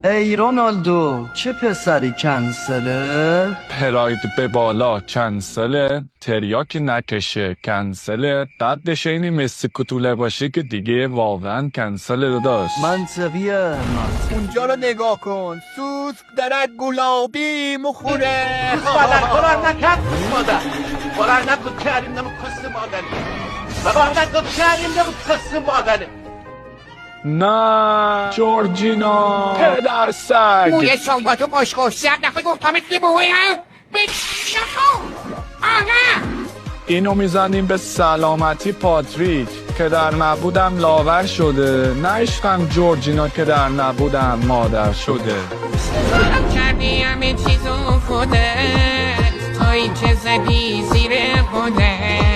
ای رونالدو چه پسری کنسله؟ پراید به بالا کنسله، تریاکی نکشه کنسله، قدش اینی مسی کتوله باشه که دیگه واقعا کنسله داشت. منطقیه. اونجا رو نگاه کن، سوسک دارد گلابی مخوره. Balar nakap moda. Balar nakut karim nam kusu modani. Balar nakut karim nam kusu modani. نه جورجینا پدر سگ. موی شنباتو باشگوش زیاد نخواه گفتمت که بویم بشکو آقا اینو میزنیم به سلامتی پاتریک که در نبودم لاور شده، نه عشقم جورجینا که در نبودم مادر شده. کردی همه چیزو خوده تا این چه زدی زیر بوده